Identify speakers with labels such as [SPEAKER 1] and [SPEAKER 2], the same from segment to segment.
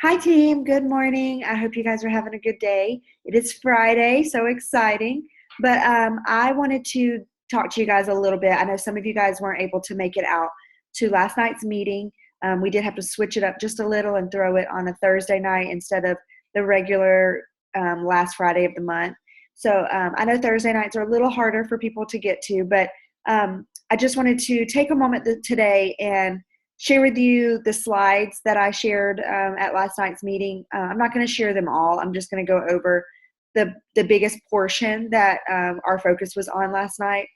[SPEAKER 1] Hi, team. Good morning. I hope you guys are having a good day. It is Friday, so exciting. But I wanted to talk to you guys a little bit. I know some of you guys weren't able to make it out to last night's meeting. We did have to switch it up just a little and throw it on a Thursday night instead of the regular last Friday of the month. So I know Thursday nights are a little harder for people to get to, but I just wanted to take a moment today and share with you the slides that I shared at last night's meeting. I'm not going to share them all. I'm just going to go over the biggest portion that our focus was on last night.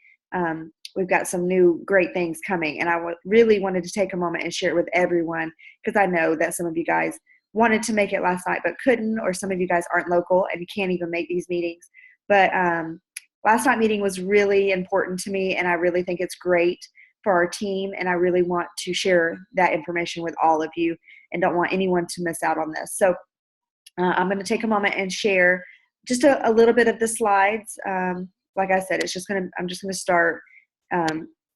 [SPEAKER 1] We've got some new great things coming, and I really wanted to take a moment and share it with everyone because I know that some of you guys wanted to make it last night but couldn't, or some of you guys aren't local and you can't even make these meetings. But last night meeting was really important to me, and I really think it's great for our team, and I really want to share that information with all of you and don't want anyone to miss out on this. So I'm going to take a moment and share just a little bit of the slides. Like I said, I'm just going to start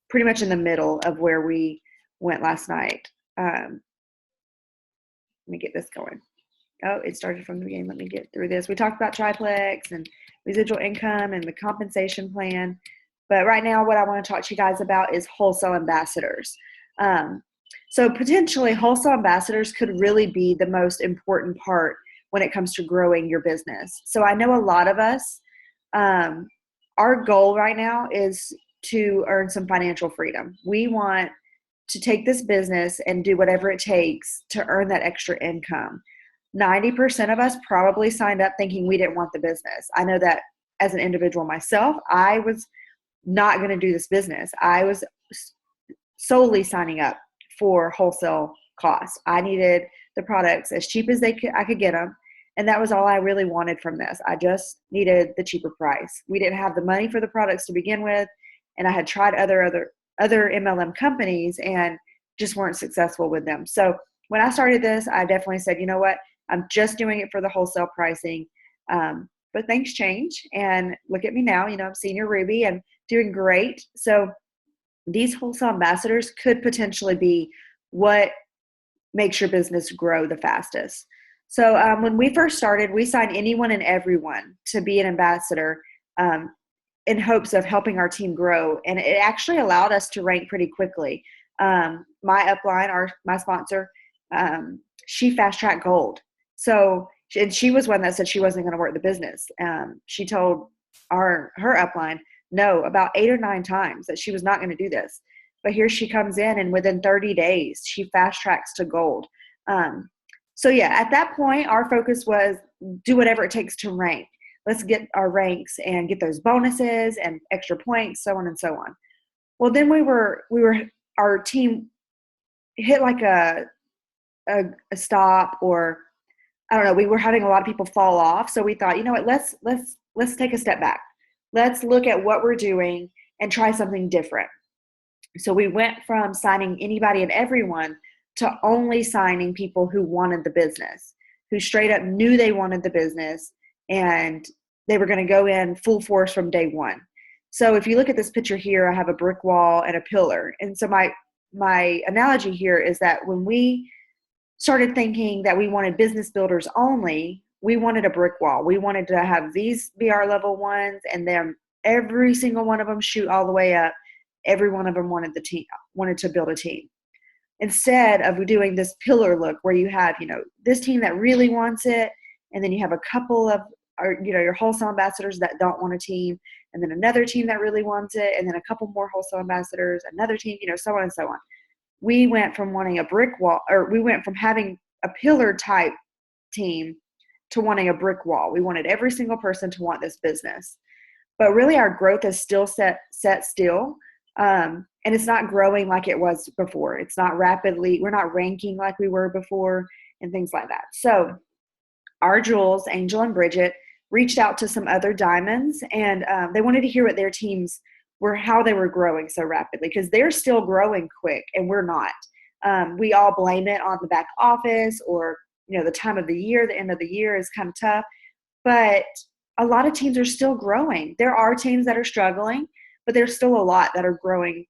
[SPEAKER 1] pretty much in the middle of where we went last night. Let me get this going. Oh, it started from the beginning. Let me get through this. We talked about triplex and residual income and the compensation plan. But right now, what I want to talk to you guys about is wholesale ambassadors. So potentially, wholesale ambassadors could really be the most important part when it comes to growing your business. So I know a lot of us, our goal right now is to earn some financial freedom. We want to take this business and do whatever it takes to earn that extra income. 90% of us probably signed up thinking we didn't want the business. I know that as an individual myself, I was not going to do this business. I was solely signing up for wholesale costs. I needed the products as cheap as I could get them, and that was all I really wanted from this. I just needed the cheaper price. We didn't have the money for the products to begin with, and I had tried other MLM companies and just weren't successful with them. So when I started this, I definitely said, you know what, I'm just doing it for the wholesale pricing. But things change, and look at me now. I'm Senior Ruby and doing great. So these wholesale ambassadors could potentially be what makes your business grow the fastest. So when we first started, we signed anyone and everyone to be an ambassador in hopes of helping our team grow. And it actually allowed us to rank pretty quickly. My upline, my sponsor, she fast-tracked gold. So, and she was one that said she wasn't going to work the business. She told her upline no about 8 or 9 times that she was not going to do this. But here she comes in, and within 30 days, she fast tracks to gold. So yeah, at that point, our focus was do whatever it takes to rank. Let's get our ranks and get those bonuses and extra points, so on and so on. Well, then our team hit like a stop, or I don't know, we were having a lot of people fall off. So we thought, you know what, let's take a step back. Let's look at what we're doing and try something different. So we went from signing anybody and everyone to only signing people who wanted the business, who straight up knew they wanted the business and they were going to go in full force from day one. So if you look at this picture here, I have a brick wall and a pillar. And so my analogy here is that when we started thinking that we wanted business builders only, we wanted a brick wall. We wanted to have these be our level ones, and then every single one of them shoot all the way up. Every one of them wanted to build a team. Instead of doing this pillar look where you have, this team that really wants it, and then you have a couple of, your wholesale ambassadors that don't want a team, and then another team that really wants it, and then a couple more wholesale ambassadors, another team, so on and so on. We went from wanting a brick wall, or we went from having a pillar type team to wanting a brick wall. We wanted every single person to want this business. But really our growth is still set still. And it's not growing like it was before. It's not rapidly, we're not ranking like we were before and things like that. So our Jules, Angel, and Bridget reached out to some other diamonds, and they wanted to hear what their teams were, how they were growing so rapidly, because they're still growing quick and we're not. We all blame it on the back office, or the time of the year. The end of the year is kind of tough, but a lot of teams are still growing. There are teams that are struggling, but there's still a lot that are growing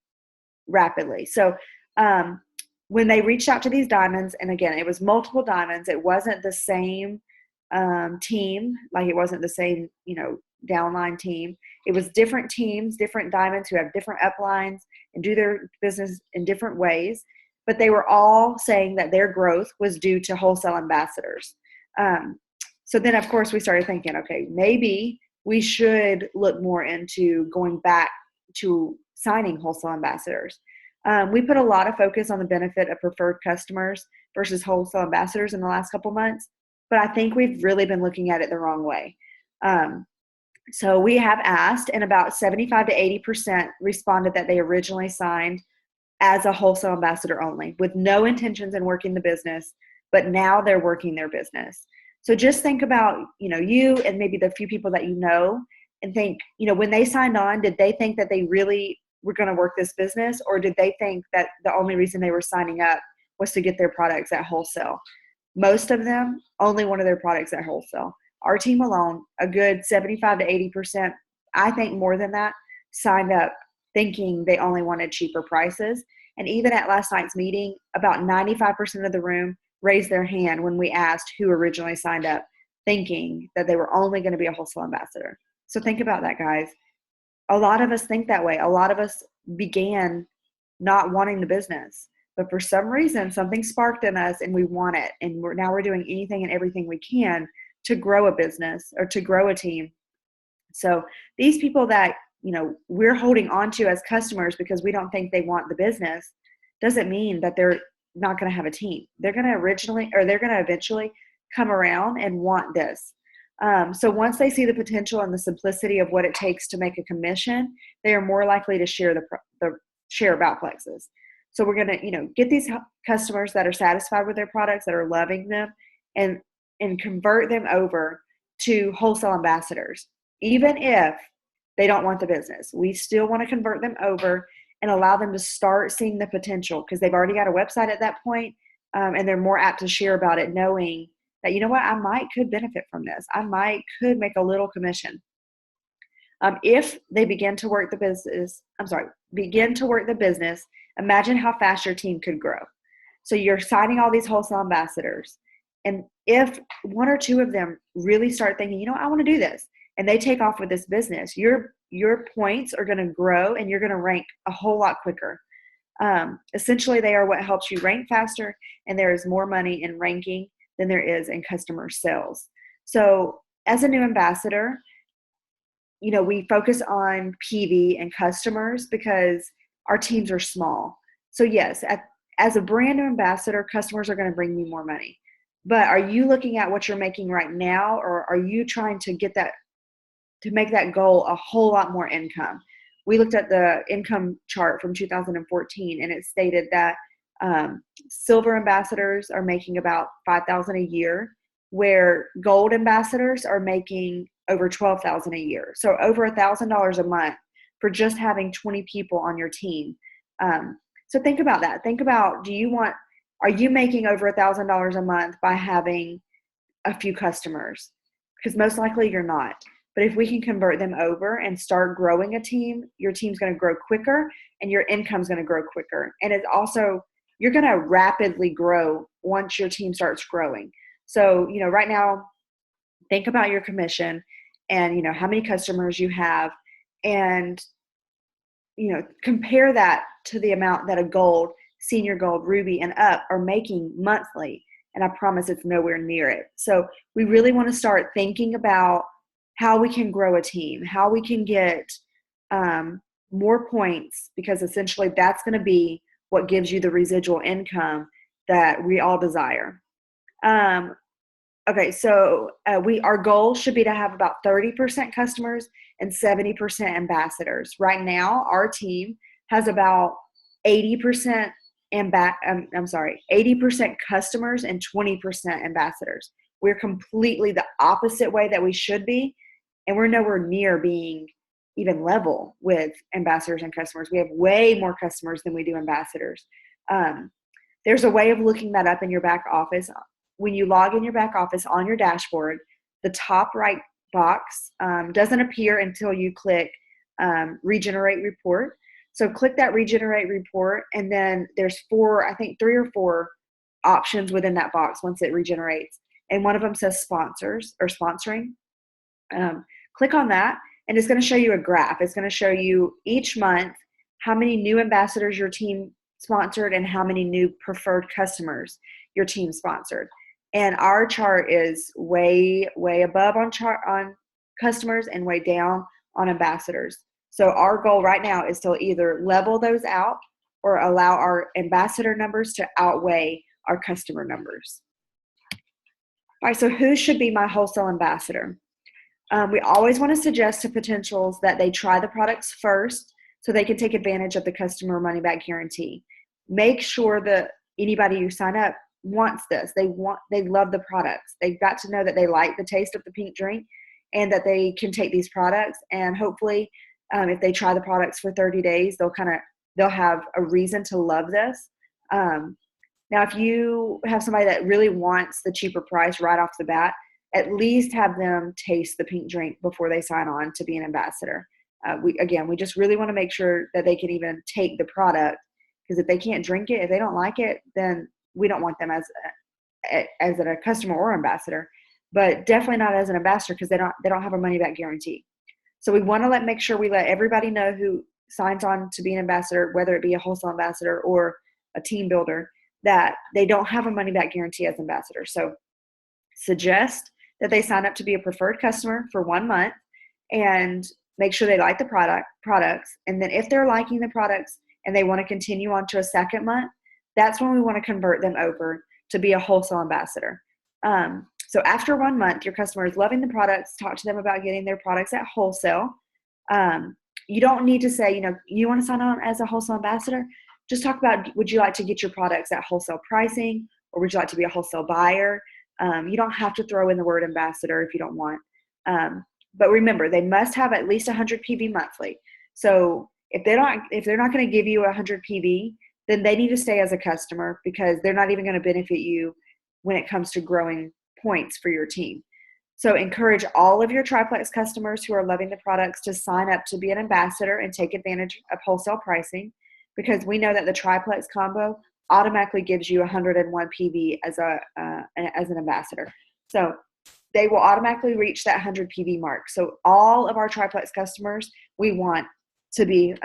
[SPEAKER 1] rapidly. So when they reached out to these diamonds, and again, it was multiple diamonds. It wasn't the same team, like it wasn't the same, downline team. It was different teams, different diamonds who have different uplines and do their business in different ways. But they were all saying that their growth was due to wholesale ambassadors. So then, of course, we started thinking, okay, maybe we should look more into going back to signing wholesale ambassadors. We put a lot of focus on the benefit of preferred customers versus wholesale ambassadors in the last couple months, but I think we've really been looking at it the wrong way. So we have asked, and about 75 to 80% responded that they originally signed as a wholesale ambassador only, with no intentions in working the business, but now they're working their business. So just think about, you and maybe the few people that you know, and think, when they signed on, did they think that they really were going to work this business, or did they think that the only reason they were signing up was to get their products at wholesale? Most of them only wanted their products at wholesale. Our team alone, a good 75 to 80%, I think more than that, signed up thinking they only wanted cheaper prices. And even at last night's meeting, about 95% of the room raised their hand when we asked who originally signed up, thinking that they were only going to be a wholesale ambassador. So think about that, guys. A lot of us think that way. A lot of us began not wanting the business, but for some reason, something sparked in us and we want it. And we're doing anything and everything we can to grow a business or to grow a team. So these people that, we're holding on to as customers because we don't think they want the business, doesn't mean that they're not going to have a team. They're going to eventually come around and want this. So once they see the potential and the simplicity of what it takes to make a commission, they are more likely to share share about Plexus. So we're going to, get these customers that are satisfied with their products, that are loving them, and convert them over to wholesale ambassadors. Even if they don't want the business, we still want to convert them over and allow them to start seeing the potential, because they've already got a website at that point, and they're more apt to share about it, knowing that, I could benefit from this. Could make a little commission. If they begin to work the business, imagine how fast your team could grow. So you're signing all these wholesale ambassadors. And if one or two of them really start thinking, I want to do this, and they take off with this business, your points are going to grow and you're going to rank a whole lot quicker. Essentially, they are what helps you rank faster, and there is more money in ranking than there is in customer sales. So as a new ambassador, we focus on PV and customers because our teams are small. So yes, as a brand new ambassador, customers are going to bring you more money. But are you looking at what you're making right now, or are you trying to make that goal a whole lot more income? We looked at the income chart from 2014, and it stated that silver ambassadors are making about $5,000 a year, where gold ambassadors are making over $12,000 a year. So over $1,000 a month for just having 20 people on your team. So think about that. Think about, are you making over $1,000 a month by having a few customers? Because most likely you're not. But if we can convert them over and start growing a team, your team's going to grow quicker and your income's going to grow quicker. And it's also, you're going to rapidly grow once your team starts growing. So, right now, think about your commission and, how many customers you have, and, compare that to the amount that a gold, senior gold, ruby, and up are making monthly. And I promise it's nowhere near it. So we really want to start thinking about how we can grow a team, how we can get more points, because essentially that's going to be what gives you the residual income that we all desire. Okay, so our goal should be to have about 30% customers and 70% ambassadors. Right now, our team has about 80% 80% customers and 20% ambassadors. We're completely the opposite way that we should be, and we're nowhere near being even level with ambassadors and customers. We have way more customers than we do ambassadors. There's a way of looking that up in your back office. When you log in your back office on your dashboard, the top right box doesn't appear until you click Regenerate Report. So click that regenerate report, and then there's I think 3 or 4 options within that box once it regenerates. And one of them says sponsors or sponsoring. Click on that, and it's going to show you a graph. It's going to show you each month how many new ambassadors your team sponsored and how many new preferred customers your team sponsored. And our chart is way above on customers and way down on ambassadors. So our goal right now is to either level those out or allow our ambassador numbers to outweigh our customer numbers. All right, so who should be my wholesale ambassador? We always want to suggest to potentials that they try the products first so they can take advantage of the customer money back guarantee. Make sure that anybody who sign up wants this. They love the products. They've got to know that they like the taste of the pink drink and that they can take these products. And hopefully, if they try the products for 30 days, they'll have a reason to love this. Now, if you have somebody that really wants the cheaper price right off the bat, at least have them taste the pink drink before they sign on to be an ambassador. We just really want to make sure that they can even take the product, because if they can't drink it, if they don't like it, then we don't want them as a customer or ambassador, but definitely not as an ambassador, because they don't have a money back guarantee. So we want to make sure we let everybody know who signs on to be an ambassador, whether it be a wholesale ambassador or a team builder, that they don't have a money back guarantee as ambassador. So suggest that they sign up to be a preferred customer for 1 month and make sure they like the products. And then if they're liking the products and they want to continue on to a second month, that's when we want to convert them over to be a wholesale ambassador. So after 1 month, your customer is loving the products. Talk to them about getting their products at wholesale. You don't need to say, you want to sign on as a wholesale ambassador. Just talk about, would you like to get your products at wholesale pricing, or would you like to be a wholesale buyer? You don't have to throw in the word ambassador if you don't want. But remember, they must have at least 100 PV monthly. So if they're not going to give you 100 PV, then they need to stay as a customer, because they're not even going to benefit you when it comes to growing points for your team. So encourage all of your triplex customers who are loving the products to sign up to be an ambassador and take advantage of wholesale pricing, because we know that the triplex combo automatically gives you 101 PV as an ambassador. So they will automatically reach that 100 PV mark. So all of our triplex customers, we want to be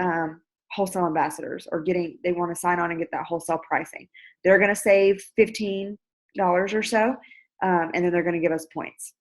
[SPEAKER 1] wholesale ambassadors, or they want to sign on and get that wholesale pricing. They're going to save $15 or so, and then they're going to give us points.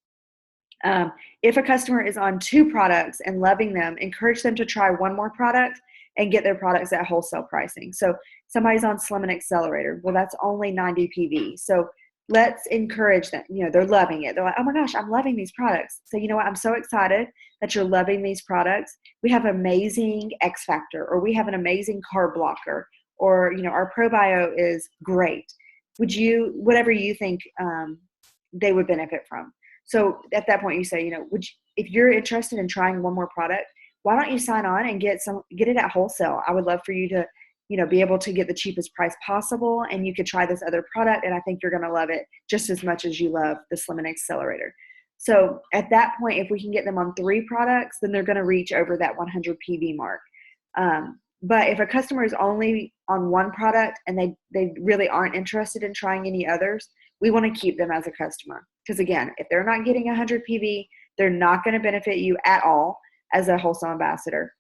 [SPEAKER 1] If a customer is on 2 products and loving them, encourage them to try 1 more product and get their products at wholesale pricing. So somebody's on Slim and Accelerator. Well, that's only 90 PV. So let's encourage them. They're loving it. They're like, oh my gosh, I'm loving these products. So you know what? I'm so excited that you're loving these products. We have amazing X Factor, or we have an amazing carb blocker, or, our ProBio is great. Whatever you think they would benefit from. So at that point you say, if you're interested in trying 1 more product, why don't you sign on and get it at wholesale? I would love for you to, be able to get the cheapest price possible, and you could try this other product, and I think you're going to love it just as much as you love the Slim and Accelerator. So at that point, if we can get them on 3 products, then they're going to reach over that 100 PV mark. But if a customer is only on 1 product and they really aren't interested in trying any others, we want to keep them as a customer. Because again, if they're not getting 100 PV, they're not going to benefit you at all as a wholesale ambassador,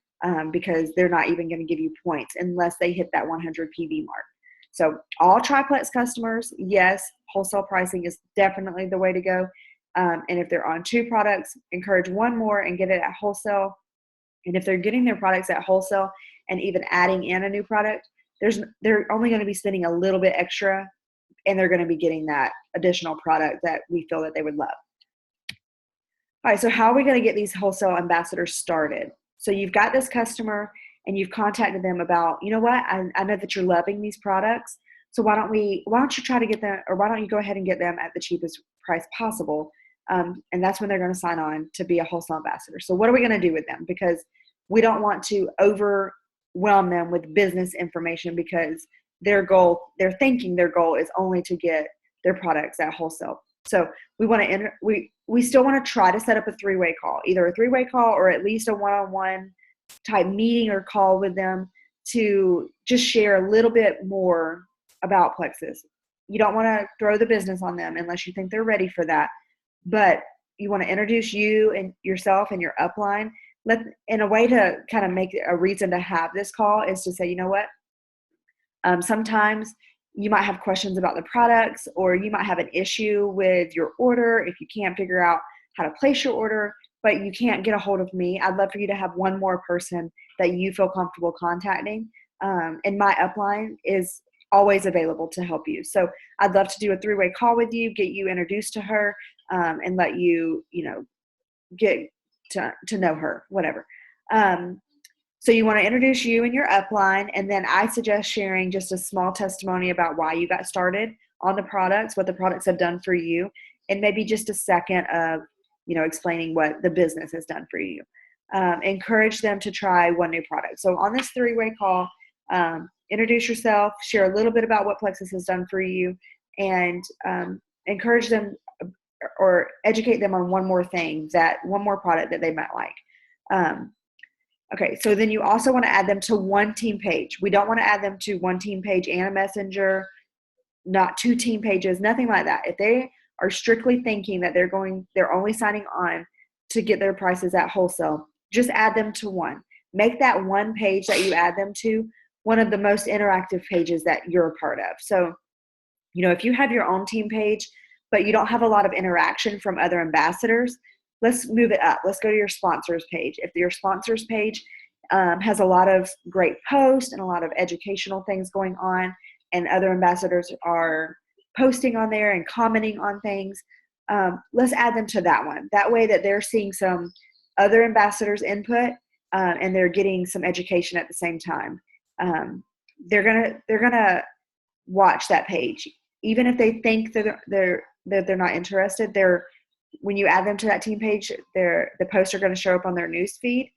[SPEAKER 1] because they're not even going to give you points unless they hit that 100 PV mark. So all triplex customers, yes, wholesale pricing is definitely the way to go. And if they're on 2 products, encourage 1 more and get it at wholesale. And if they're getting their products at wholesale and even adding in a new product, they're only going to be spending a little bit extra, and they're going to be getting that additional product that we feel that they would love. All right, so how are we going to get these wholesale ambassadors started? So you've got this customer and you've contacted them about, you know what, I know that you're loving these products, so why don't you try to get them, or why don't you go ahead and get them at the cheapest price possible? And that's when they're going to sign on to be a wholesale ambassador. So what are we going to do with them? Because we don't want to overwhelm them with business information, because they're thinking their goal is only to get their products at wholesale. So we still want to try to set up a 3-way call, either a 3-way call or at least a 1-on-1 type meeting or call with them to just share a little bit more about Plexus. You don't want to throw the business on them unless you think they're ready for that, but you want to introduce you and yourself and your upline. In a way to kind of make a reason to have this call is to say, you know what, sometimes you might have questions about the products, or you might have an issue with your order if you can't figure out how to place your order, but you can't get a hold of me. I'd love for you to have one more person that you feel comfortable contacting. And my upline is always available to help you. So I'd love to do a 3-way call with you, get you introduced to her, and let you, get to know her, whatever. So you want to introduce you and your upline, and then I suggest sharing just a small testimony about why you got started on the products, what the products have done for you, and maybe just a second of, explaining what the business has done for you. Encourage them to try one new product. So on this 3-way call, introduce yourself, share a little bit about what Plexus has done for you, and encourage them or educate them on one more product that they might like. Okay, so then you also want to add them to one team page. We don't want to add them to one team page and a messenger, not 2 team pages, nothing like that. If they are strictly thinking that they're only signing on to get their prices at wholesale, just add them to one. Make that one page that you add them to one of the most interactive pages that you're a part of. So, if you have your own team page, but you don't have a lot of interaction from other ambassadors, let's move it up. Let's go to your sponsors page. If your sponsors page has a lot of great posts and a lot of educational things going on, and other ambassadors are posting on there and commenting on things, let's add them to that one. That way that they're seeing some other ambassadors' input, and they're getting some education at the same time. They're gonna watch that page, even if they think that they're not interested. When you add them to that team page, the posts are going to show up on their news feed,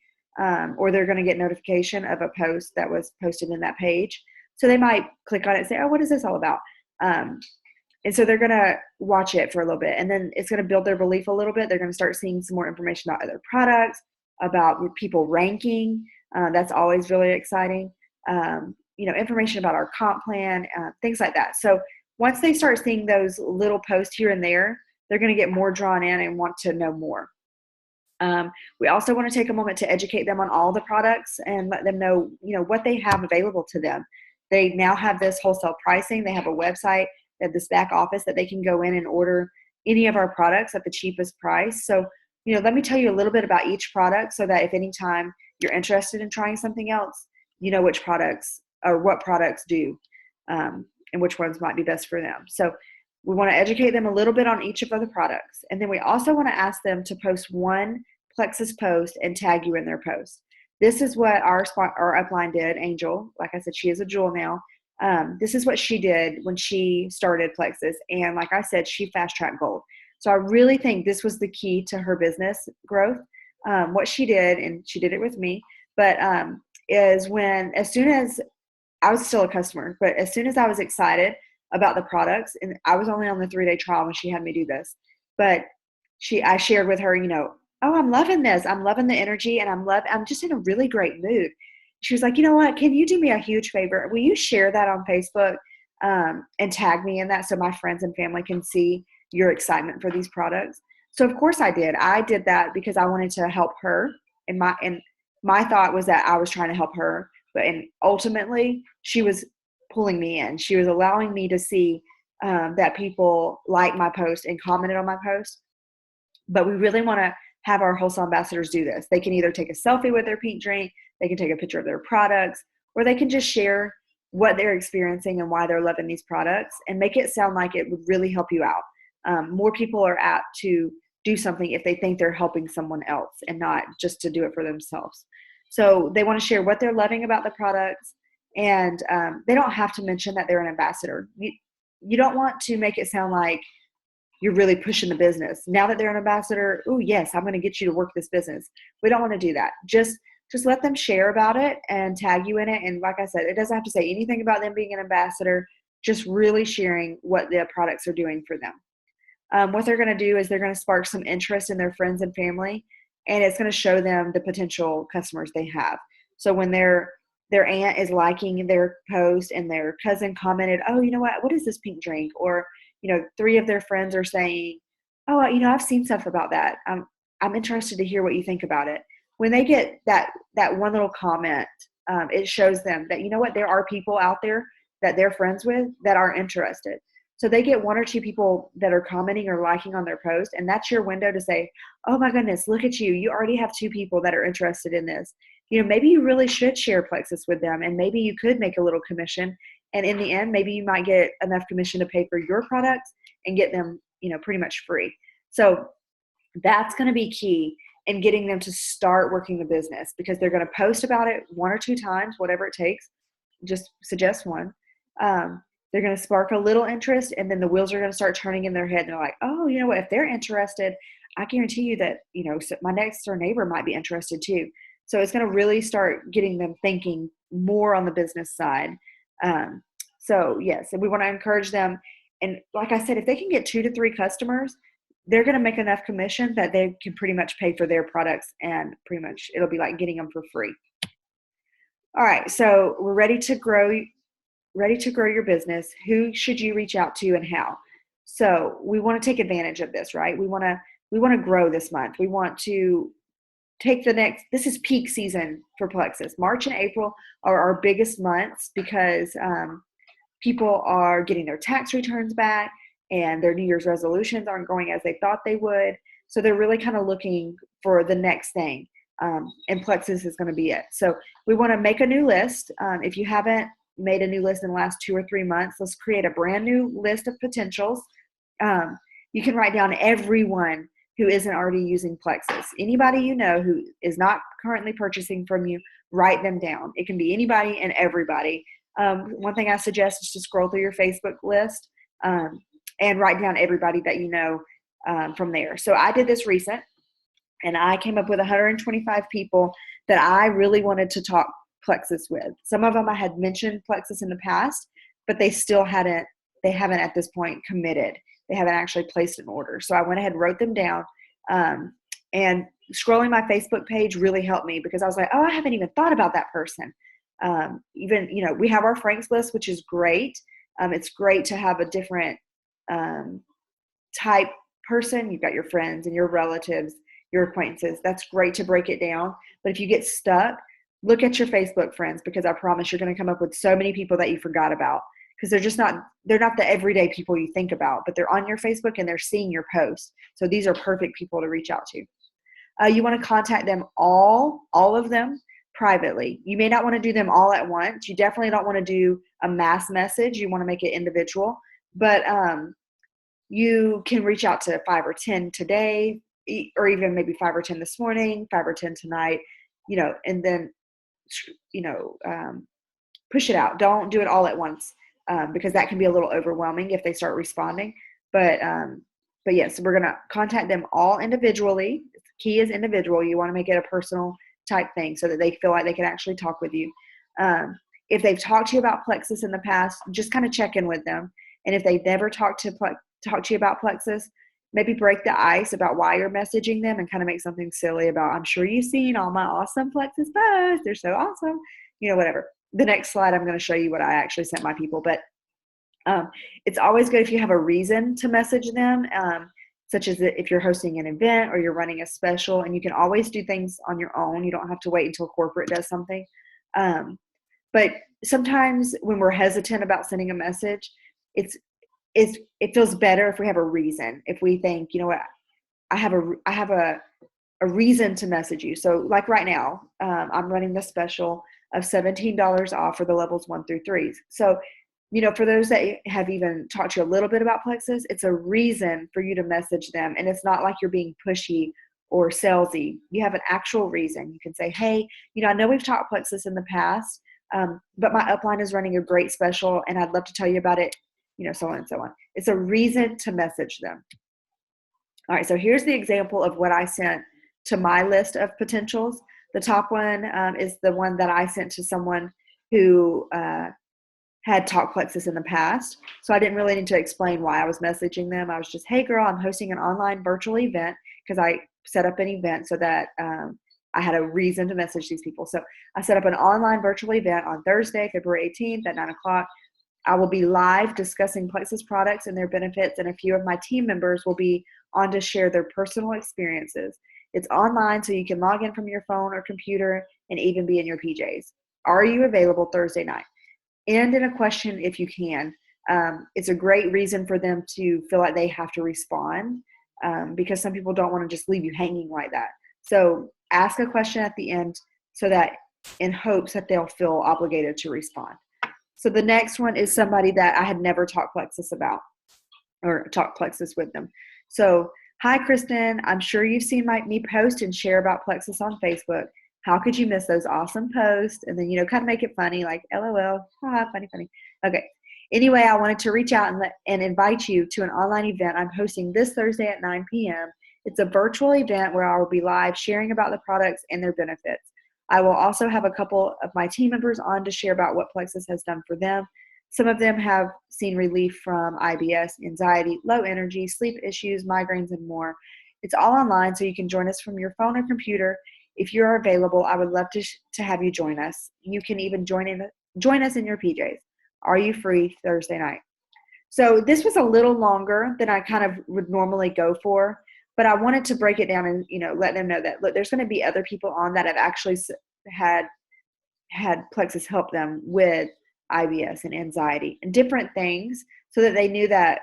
[SPEAKER 1] or they're going to get notification of a post that was posted in that page. So they might click on it and say, oh, what is this all about? And so they're going to watch it for a little bit, and then it's going to build their belief a little bit. They're going to start seeing some more information about other products, about people ranking. That's always really exciting. Information about our comp plan, things like that. So once they start seeing those little posts here and there, they're going to get more drawn in and want to know more. We also want to take a moment to educate them on all the products and let them know, what they have available to them. They now have this wholesale pricing. They have a website, they have this back office that they can go in and order any of our products at the cheapest price. So, let me tell you a little bit about each product, so that if anytime you're interested in trying something else, you know which products or what products do, and which ones might be best for them. So we want to educate them a little bit on each of the products. And then we also want to ask them to post one Plexus post and tag you in their post. This is what our upline did, Angel. Like I said, she is a jewel now. This is what she did when she started Plexus. And like I said, she fast-tracked gold. So I really think this was the key to her business growth. What she did, and she did it with me, but is as soon as I was still a customer, but as soon as I was excited about the products, and I was only on the 3-day trial when she had me do this, but I shared with her, oh, I'm loving this. I'm loving the energy, and I'm just in a really great mood. She was like, you know what, can you do me a huge favor? Will you share that on Facebook, and tag me in that so my friends and family can see your excitement for these products? So of course I did. I did that because I wanted to help her, and my thought was that I was trying to help her, and ultimately she was pulling me in. She was allowing me to see that people liked my post and commented on my post. But we really want to have our wholesale ambassadors do this. They can either take a selfie with their pink drink, they can take a picture of their products, or they can just share what they're experiencing and why they're loving these products, and make it sound like it would really help you out. More people are apt to do something if they think they're helping someone else and not just to do it for themselves. So they want to share what they're loving about the products, and they don't have to mention that they're an ambassador. You don't want to make it sound like you're really pushing the business. Now that they're an ambassador, oh yes, I'm going to get you to work this business. We don't want to do that. Just let them share about it and tag you in it. And like I said, it doesn't have to say anything about them being an ambassador, just really sharing what the products are doing for them. What they're going to do is they're going to spark some interest in their friends and family, and it's going to show them the potential customers they have. So when they're their aunt is liking their post and their cousin commented, oh, you know what is this pink drink? Or, three of their friends are saying, oh, I've seen stuff about that. I'm interested to hear what you think about it. When they get that one little comment, it shows them that, there are people out there that they're friends with that are interested. So they get one or two people that are commenting or liking on their post, and that's your window to say, oh my goodness, look at you. You already have two people that are interested in this. Maybe you really should share Plexus with them, and maybe you could make a little commission. And in the end, maybe you might get enough commission to pay for your products and get them, pretty much free. So that's going to be key in getting them to start working the business, because they're going to post about it one or two times, whatever it takes. Just suggest one. They're going to spark a little interest, and then the wheels are going to start turning in their head. And they're like, oh, you know what? If they're interested, I guarantee you that, my next door neighbor might be interested too. So it's going to really start getting them thinking more on the business side. So yes, and we want to encourage them. And like I said, if they can get 2 to 3 customers, they're going to make enough commission that they can pretty much pay for their products, and pretty much it'll be like getting them for free. All right. So we're ready to grow your business. Who should you reach out to and how? So we want to take advantage of this, right? We want to grow this month. We want to take this is peak season for Plexus. March and April are our biggest months because people are getting their tax returns back and their New Year's resolutions aren't going as they thought they would. So they're really kind of looking for the next thing. And Plexus is going to be it. So we want to make a new list. If you haven't made a new list in the last 2 or 3 months, let's create a brand new list of potentials. You can write down everyone who isn't already using Plexus. Anybody you know who is not currently purchasing from you, write them down. It can be anybody and everybody. One thing I suggest is to scroll through your Facebook list and write down everybody that you know from there. So I did this recent, and I came up with 125 people that I really wanted to talk Plexus with. Some of them I had mentioned Plexus in the past, but they haven't at this point committed. They haven't actually placed an order. So I went ahead and wrote them down. And scrolling my Facebook page really helped me, because I was like, oh, I haven't even thought about that person. We have our Franks list, which is great. It's great to have a different type person. You've got your friends and your relatives, your acquaintances. That's great to break it down. But if you get stuck, look at your Facebook friends, because I promise you're going to come up with so many people that you forgot about, because they're not the everyday people you think about, but they're on your Facebook and they're seeing your posts. So these are perfect people to reach out to. You want to contact them all of them privately. You may not want to do them all at once. You definitely don't want to do a mass message. You want to make it individual, but you can reach out to 5 or 10 today, or even maybe 5 or 10 this morning, 5 or 10 tonight, and then, push it out. Don't do it all at once, because that can be a little overwhelming if they start responding. But yes, we're going to contact them all individually. The key is individual. You want to make it a personal type thing so that they feel like they can actually talk with you. If they've talked to you about Plexus in the past, just kind of check in with them. And if they've never talked to you about Plexus, maybe break the ice about why you're messaging them, and kind of make something silly about, I'm sure you've seen all my awesome Plexus posts. They're so awesome. Whatever. The next slide, I'm going to show you what I actually sent my people. But it's always good if you have a reason to message them, such as if you're hosting an event or you're running a special, and you can always do things on your own. You don't have to wait until corporate does something. But sometimes when we're hesitant about sending a message, it feels better if we have a reason. If we think, I have a reason to message you. So like right now, I'm running the special of $17 off for the levels 1 through 3s. So, for those that have even talked to you a little bit about Plexus, it's a reason for you to message them. And it's not like you're being pushy or salesy. You have an actual reason. You can say, hey, I know we've talked Plexus in the past, but my upline is running a great special and I'd love to tell you about it, so on and so on. It's a reason to message them. All right, so here's the example of what I sent to my list of potentials. The top one is the one that I sent to someone who had talked Plexus in the past. So I didn't really need to explain why I was messaging them. I was just, hey girl, I'm hosting an online virtual event, because I set up an event so that I had a reason to message these people. So I set up an online virtual event on Thursday, February 18th at 9 o'clock. I will be live discussing Plexus products and their benefits, and a few of my team members will be on to share their personal experiences. It's online, so you can log in from your phone or computer and even be in your PJs. Are you available Thursday night? End in a question if you can. It's a great reason for them to feel like they have to respond, because some people don't want to just leave you hanging like that. So ask a question at the end so that in hopes that they'll feel obligated to respond. So the next one is somebody that I had never talked Plexus about or talked Plexus with them. So, hi, Kristen. I'm sure you've seen me post and share about Plexus on Facebook. How could you miss those awesome posts? And then, kind of make it funny, like LOL, funny, funny. Okay. Anyway, I wanted to reach out and invite you to an online event I'm hosting this Thursday at 9 p.m. It's a virtual event where I will be live sharing about the products and their benefits. I will also have a couple of my team members on to share about what Plexus has done for them. Some of them have seen relief from IBS, anxiety, low energy, sleep issues, migraines, and more. It's all online, so you can join us from your phone or computer. If you're available, I would love to have you join us. You can even join us in your PJs. Are you free Thursday night? So this was a little longer than I kind of would normally go for, but I wanted to break it down and, let them know that, look, there's going to be other people on that have actually had Plexus help them with IBS and anxiety and different things, so that they knew that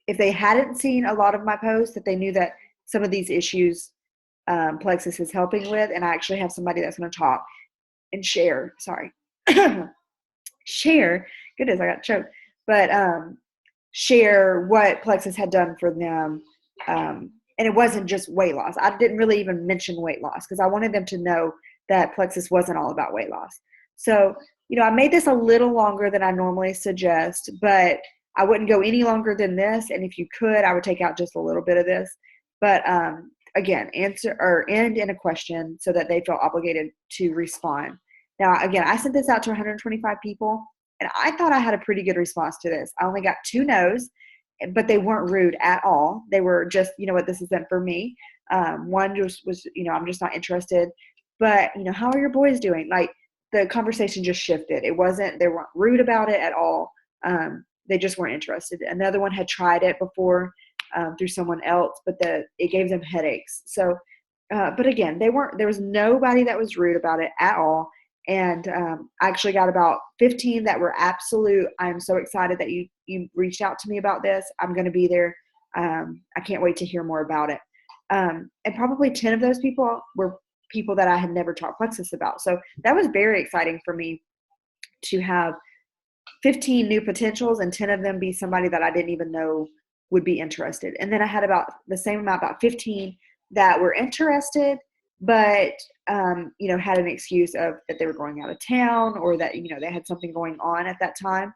[SPEAKER 1] if they hadn't seen a lot of my posts, that they knew that some of these issues Plexus is helping with. And I actually have somebody that's going to talk and share, share, goodness, I got choked, but share what Plexus had done for them. And it wasn't just weight loss. I didn't really even mention weight loss because I wanted them to know that Plexus wasn't all about weight loss. So, I made this a little longer than I normally suggest, but I wouldn't go any longer than this. And if you could, I would take out just a little bit of this. But again, answer or end in a question so that they feel obligated to respond. Now, again, I sent this out to 125 people, and I thought I had a pretty good response to this. I only got 2 no's, but they weren't rude at all. They were just, what, this isn't for me. One just was, I'm just not interested. But, how are your boys doing? Like, the conversation just shifted. They weren't rude about it at all. They just weren't interested. Another one had tried it before through someone else, but it gave them headaches. So, but again, there was nobody that was rude about it at all. And I actually got about 15 that were absolute. I'm so excited that you reached out to me about this. I'm going to be there. I can't wait to hear more about it. And probably 10 of those people were people that I had never talked Plexus about. So that was very exciting for me to have 15 new potentials and 10 of them be somebody that I didn't even know would be interested. And then I had about the same amount, about 15 that were interested, but, had an excuse of that they were going out of town or that, they had something going on at that time.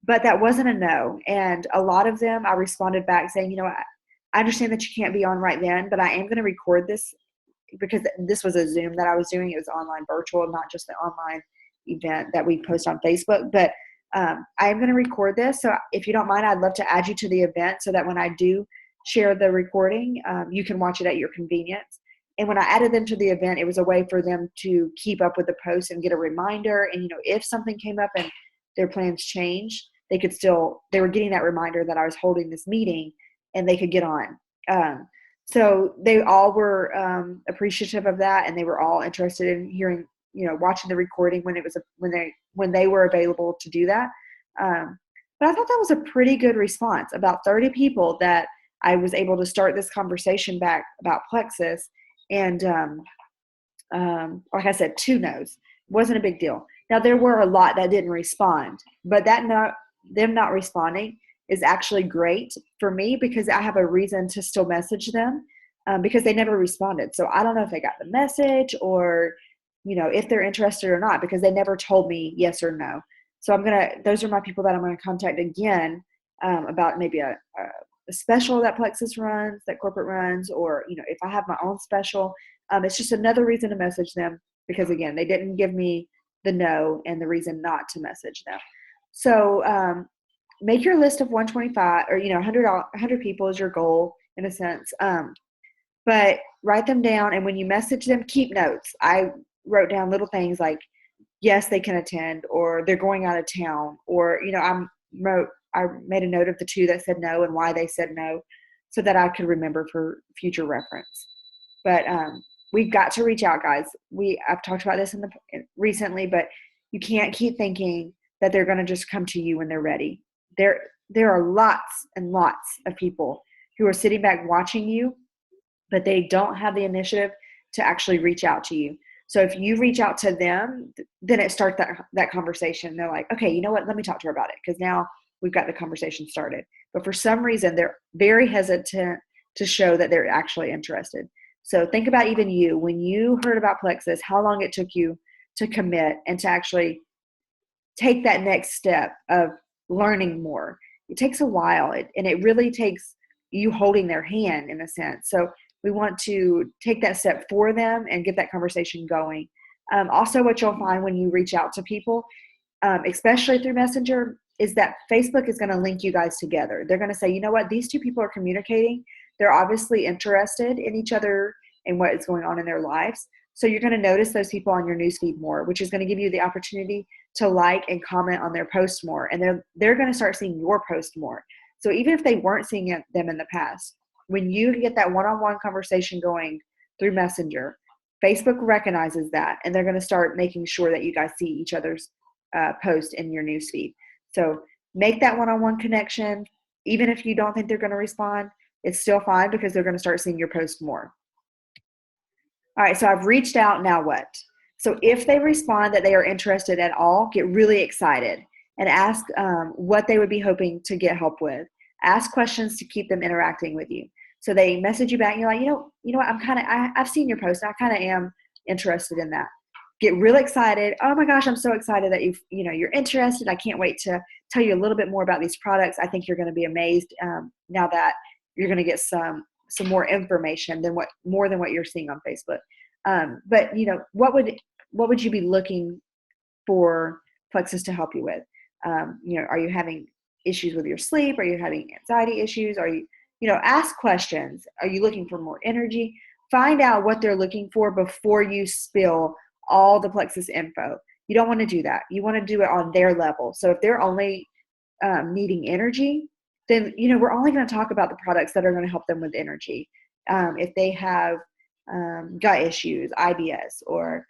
[SPEAKER 1] But that wasn't a no. And a lot of them, I responded back saying, I understand that you can't be on right then, but I am going to record this because this was a Zoom that I was doing. It was online virtual, not just the online event that we post on Facebook. But I am going to record this. So if you don't mind, I'd love to add you to the event so that when I do share the recording, you can watch it at your convenience. And when I added them to the event, it was a way for them to keep up with the post and get a reminder. And, if something came up and their plans changed, they were getting that reminder that I was holding this meeting and they could get on. So they all were appreciative of that, and they were all interested in hearing, watching the recording when they were available to do that. But I thought that was a pretty good response. About 30 people that I was able to start this conversation back about Plexus, and like I said, 2 no's. It wasn't a big deal. Now there were a lot that didn't respond, but them not responding is actually great for me because I have a reason to still message them because they never responded. So I don't know if they got the message or, if they're interested or not, because they never told me yes or no. So those are my people that I'm going to contact again about maybe a special that Plexus runs, that corporate runs, or, if I have my own special. It's just another reason to message them because, again, they didn't give me the no and the reason not to message them. So make your list of 125 or 100 people is your goal in a sense. but write them down. And when you message them, keep notes. I wrote down little things like, yes, they can attend, or they're going out of town, or, I made a note of the two that said no and why they said no so that I could remember for future reference. But we've got to reach out, guys. I've talked about this recently, but you can't keep thinking that they're going to just come to you when they're ready. There are lots and lots of people who are sitting back watching you, but they don't have the initiative to actually reach out to you. So if you reach out to them, then it starts that conversation. They're like, okay, you know what? Let me talk to her about it, because now we've got the conversation started. But for some reason, they're very hesitant to show that they're actually interested. So think about even you. When you heard about Plexus, how long it took you to commit and to actually take that next step of learning more. It takes a while, and it really takes you holding their hand in a sense. So we want to take that step for them and get that conversation going. Also, what you'll find when you reach out to people, especially through Messenger, is that Facebook is going to link you guys together. They're going to say, you know what, these two people are communicating. They're obviously interested in each other and what is going on in their lives. So you're going to notice those people on your newsfeed more, which is going to give you the opportunity to like and comment on their posts more. And they're going to start seeing your post more. So even if they weren't seeing them in the past, when you get that one-on-one conversation going through Messenger, Facebook recognizes that, and they're going to start making sure that you guys see each other's post in your newsfeed. So make that one-on-one connection. Even if you don't think they're going to respond, it's still fine, because they're going to start seeing your post more. All right, so I've reached out, now what? So if they respond that they are interested at all, get really excited and ask what they would be hoping to get help with. Ask questions to keep them interacting with you. So they message you back and you're like, you know what, I've seen your post. I kind of am interested in that. Get real excited. Oh my gosh, I'm so excited that you're interested. I can't wait to tell you a little bit more about these products. I think you're going to be amazed now that you're going to get some more information more than what you're seeing on Facebook. But what would you be looking for Plexus to help you with? Are you having issues with your sleep? Are you having anxiety issues? Are you, ask questions. Are you looking for more energy? Find out what they're looking for before you spill all the Plexus info. You don't want to do that. You want to do it on their level. So if they're only needing energy, then we're only going to talk about the products that are going to help them with energy. If they have gut issues, IBS, or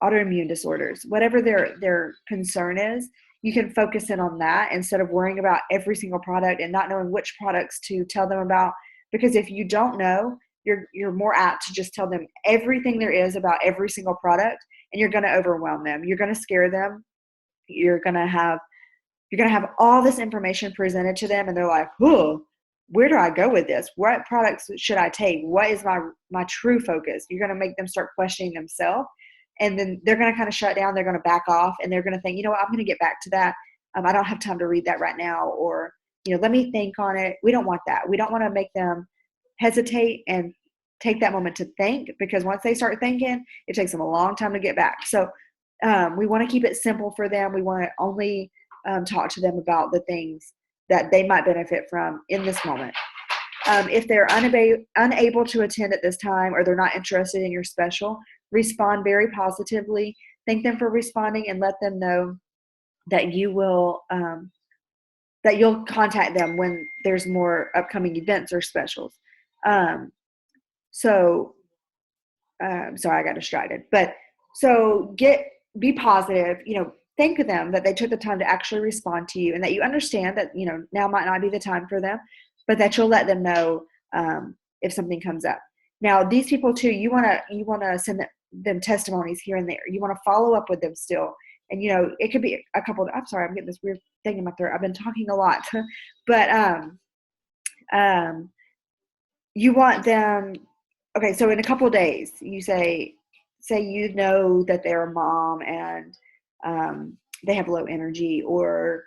[SPEAKER 1] autoimmune disorders, whatever their concern is, you can focus in on that instead of worrying about every single product and not knowing which products to tell them about. Because if you don't know, you're more apt to just tell them everything there is about every single product, and you're going to overwhelm them. You're going to scare them. You're going to have all this information presented to them, and they're like, "Whoa, where do I go with this? What products should I take? What is my true focus?" You're going to make them start questioning themselves, and then they're going to kind of shut down. They're going to back off, and they're going to think, what, I'm going to get back to that. I don't have time to read that right now, or let me think on it. We don't want that. We don't want to make them hesitate and take that moment to think, because once they start thinking, it takes them a long time to get back. So we want to keep it simple for them. We want to only talk to them about the things that they might benefit from in this moment. If they're unable to attend at this time, or they're not interested in your special, respond very positively. Thank them for responding, and let them know that you'll contact them when there's more upcoming events or specials. Sorry, I got distracted. But so be positive. Thank them that they took the time to actually respond to you, and that you understand that now might not be the time for them, but that you'll let them know if something comes up. Now, these people too, you want to send them testimonies here and there. You want to follow up with them still, and it could be a couple. I'm sorry, I'm getting this weird thing in my throat. I've been talking a lot, but you want them. Okay, so in a couple of days, you say that they're a mom and they have low energy, or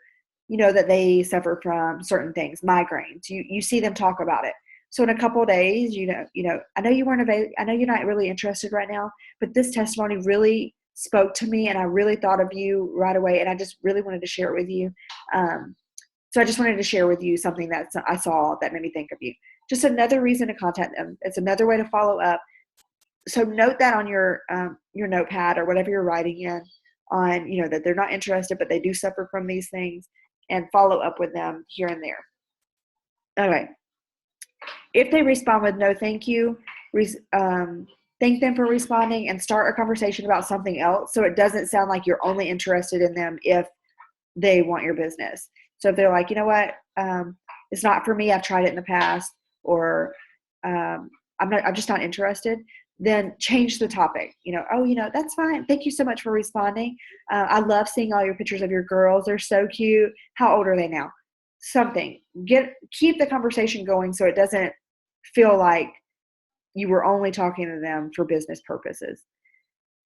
[SPEAKER 1] that they suffer from certain things, migraines. You see them talk about it. So in a couple of days, I know you weren't available. I know you're not really interested right now, but this testimony really spoke to me, and I really thought of you right away, and I just really wanted to share it with you. So I just wanted to share with you something that I saw that made me think of you. just another reason to contact them. It's another way to follow up. So note that on your notepad or whatever you're writing in on, that they're not interested, but they do suffer from these things, and follow up with them here and there. Okay. If they respond with no thank you, thank them for responding and start a conversation about something else, so it doesn't sound like you're only interested in them if they want your business. So if they're like, you know what, it's not for me, I've tried it in the past, or I'm just not interested, then change the topic. That's fine. Thank you so much for responding. I love seeing all your pictures of your girls. They're so cute. How old are they now? Something. Keep the conversation going so it doesn't feel like you were only talking to them for business purposes.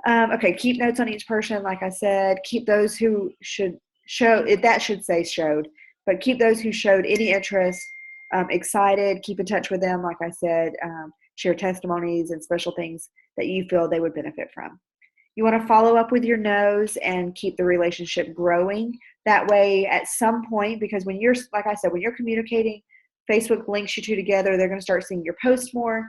[SPEAKER 1] Okay, keep notes on each person. Like I said, keep those who should show it. That should say showed, but keep those who showed any interest excited. Keep in touch with them. Like I said, share testimonies and special things that you feel they would benefit from. You want to follow up with your no's and keep the relationship growing. That way, at some point, because when you're, like I said, when you're communicating, Facebook links you two together, they're going to start seeing your post more.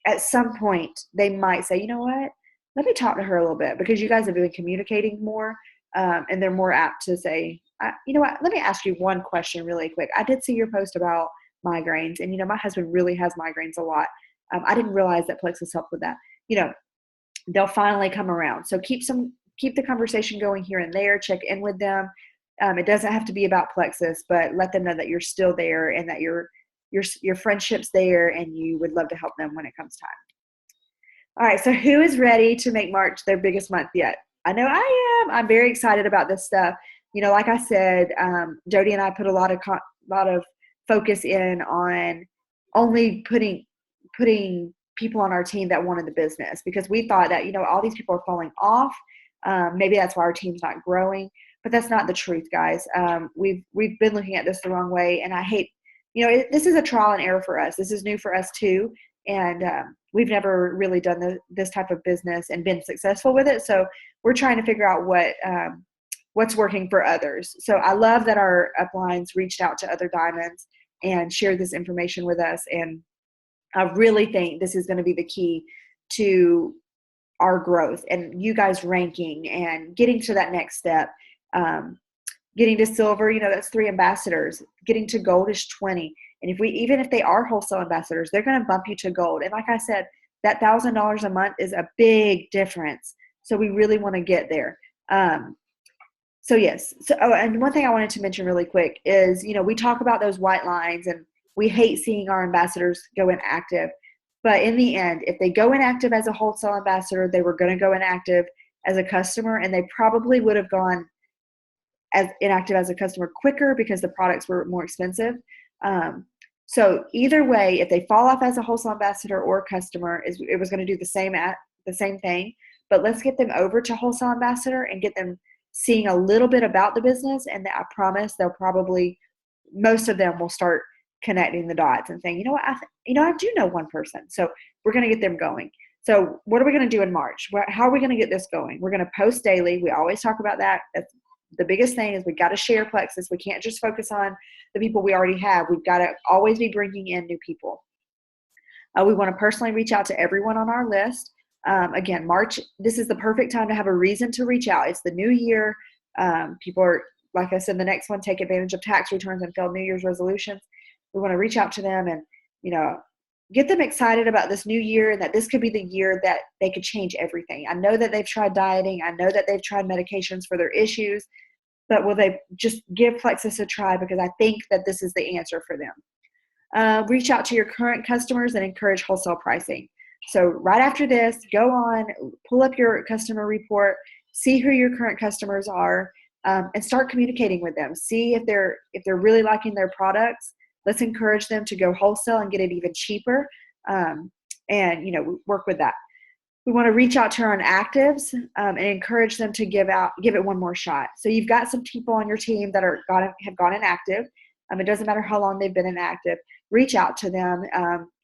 [SPEAKER 1] At some point, they might say, you know what, let me talk to her a little bit, because you guys have been communicating more, and they're more apt to say, you know what, let me ask you one question really quick. I did see your post about migraines, and my husband really has migraines a lot. I didn't realize that Plexus helped with that. They'll finally come around. So keep the conversation going here and there. Check in with them. It doesn't have to be about Plexus, but let them know that you're still there and that your friendship's there, and you would love to help them when it comes time. All right, so who is ready to make March their biggest month yet? I know I am. I'm very excited about this stuff. Like I said, Jody and I put a lot of focus in on only putting people on our team that wanted the business, because we thought that, all these people are falling off. Maybe that's why our team's not growing, but that's not the truth, guys. We've been looking at this the wrong way, and I hate, this is a trial and error for us. This is new for us too. And we've never really done this type of business and been successful with it. So we're trying to figure out what's working for others. So I love that our uplines reached out to other diamonds and shared this information with us. And I really think this is going to be the key to our growth and you guys ranking and getting to that next step. Getting to silver, that's 3 ambassadors. Getting to gold is 20. And even if they are wholesale ambassadors, they're going to bump you to gold. And like I said, that $1,000 a month is a big difference. So we really want to get there. So yes. So, and one thing I wanted to mention really quick is, we talk about those white lines, and we hate seeing our ambassadors go inactive. But in the end, if they go inactive as a wholesale ambassador, they were going to go inactive as a customer, and they probably would have gone as inactive as a customer quicker because the products were more expensive. So either way, if they fall off as a wholesale ambassador or customer, it was going to do the same thing. But let's get them over to wholesale ambassador and get them seeing a little bit about the business, and I promise most of them will start connecting the dots and saying, I do know one person, so we're going to get them going. So what are we going to do in March? How are we going to get this going? We're going to post daily. We always talk about that. That's the biggest thing, is we got to share Plexus. We can't just focus on the people we already have. We've got to always be bringing in new people. We want to personally reach out to everyone on our list. Again, March, this is the perfect time to have a reason to reach out. It's the new year. People are, like I said, the next one, take advantage of tax returns and failed New Year's resolutions. We want to reach out to them and, get them excited about this new year, and that this could be the year that they could change everything. I know that they've tried dieting. I know that they've tried medications for their issues, but will they just give Plexus a try? Because I think that this is the answer for them. Reach out to your current customers and encourage wholesale pricing. So right after this, go on, pull up your customer report, see who your current customers are, and start communicating with them. See if they're really liking their products. Let's encourage them to go wholesale and get it even cheaper, and work with that. We want to reach out to our inactives and encourage them to give it one more shot. So you've got some people on your team that have gone inactive. It doesn't matter how long they've been inactive. Reach out to them.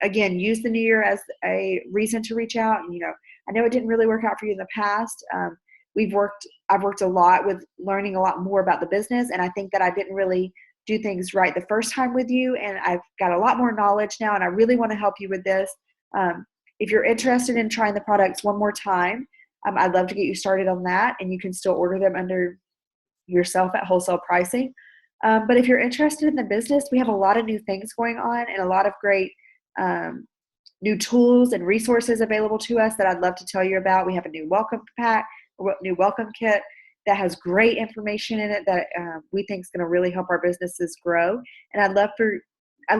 [SPEAKER 1] Again, use the new year as a reason to reach out. And, I know it didn't really work out for you in the past. I've worked a lot with learning a lot more about the business, and I think that I didn't really do things right the first time with you, and I've got a lot more knowledge now, and I really want to help you with this. If you're interested in trying the products one more time, I'd love to get you started on that, and you can still order them under yourself at wholesale pricing. But if you're interested in the business, we have a lot of new things going on and a lot of great new tools and resources available to us that I'd love to tell you about. We have a new welcome pack, new welcome kit that has great information in it that we think is going to really help our businesses grow. And I'd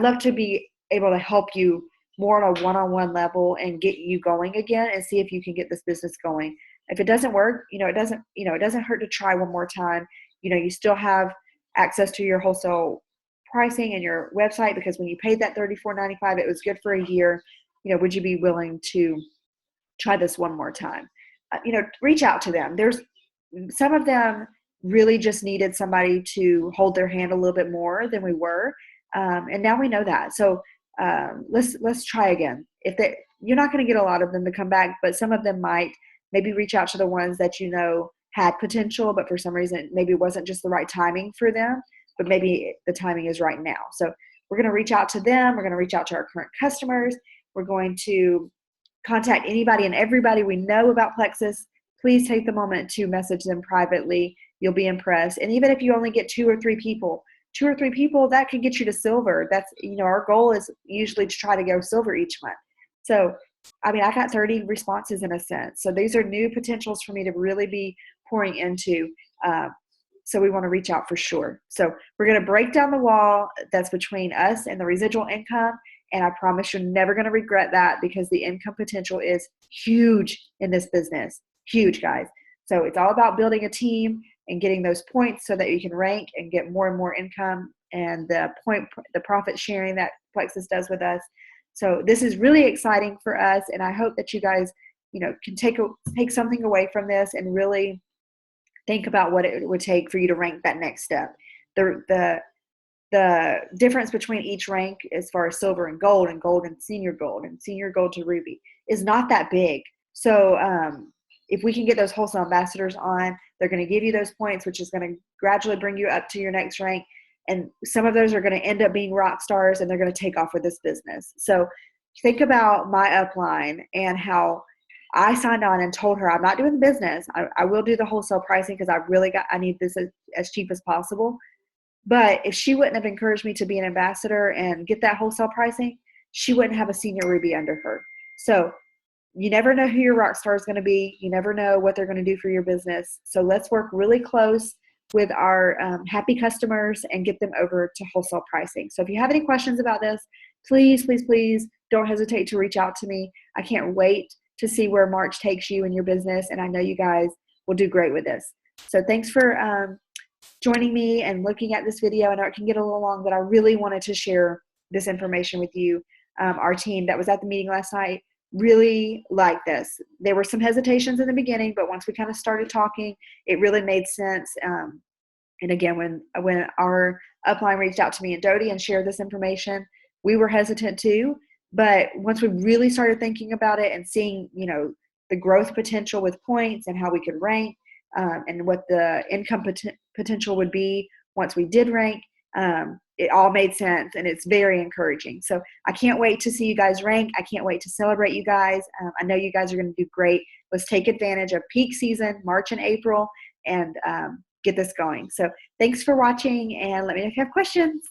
[SPEAKER 1] love to be able to help you more on a one-on-one level and get you going again and see if you can get this business going. If it doesn't work, it doesn't hurt to try one more time. You still have access to your wholesale pricing and your website, because when you paid that $34.95, it was good for a year. Would you be willing to try this one more time? Reach out to them. There's some of them really just needed somebody to hold their hand a little bit more than we were. And now we know that. So let's try again. You're not going to get a lot of them to come back, but some of them might. Maybe reach out to the ones that had potential, but for some reason maybe it wasn't just the right timing for them, but maybe the timing is right now. So we're going to reach out to them. We're going to reach out to our current customers. We're going to contact anybody and everybody we know about Plexus. Please take the moment to message them privately. You'll be impressed. And even if you only get two or three people, that can get you to silver. That's, our goal is usually to try to go silver each month. So, I got 30 responses in a sense. So these are new potentials for me to really be pouring into. So we want to reach out for sure. So we're going to break down the wall that's between us and the residual income. And I promise you're never going to regret that, because the income potential is huge in this business. Huge, guys. So it's all about building a team and getting those points so that you can rank and get more and more income, and the profit sharing that Plexus does with us. So this is really exciting for us, and I hope that you guys, can take something away from this and really think about what it would take for you to rank that next step. The difference between each rank as far as silver and gold and senior gold to ruby is not that big. So if we can get those wholesale ambassadors on, they're going to give you those points, which is going to gradually bring you up to your next rank. And some of those are going to end up being rock stars, and they're going to take off with this business. So think about my upline and how I signed on and told her I'm not doing the business. I will do the wholesale pricing because I need this as cheap as possible. But if she wouldn't have encouraged me to be an ambassador and get that wholesale pricing, she wouldn't have a senior ruby under her. So you never know who your rock star is going to be. You never know what they're going to do for your business. So let's work really close with our happy customers and get them over to wholesale pricing. So if you have any questions about this, please don't hesitate to reach out to me. I can't wait to see where March takes you in your business, and I know you guys will do great with this. So thanks for joining me and looking at this video. I know it can get a little long, but I really wanted to share this information with you. Our team that was at the meeting last night really liked this. There were some hesitations in the beginning, but once we kind of started talking, it really made sense. And again, when our upline reached out to me and Dodie and shared this information, we were hesitant too. But once we really started thinking about it and seeing, the growth potential with points and how we could rank, and what the income potential would be once we did rank, it all made sense, and it's very encouraging. So I can't wait to see you guys rank. I can't wait to celebrate you guys. I know you guys are going to do great. Let's take advantage of peak season, March and April, and get this going. So thanks for watching, and let me know if you have questions.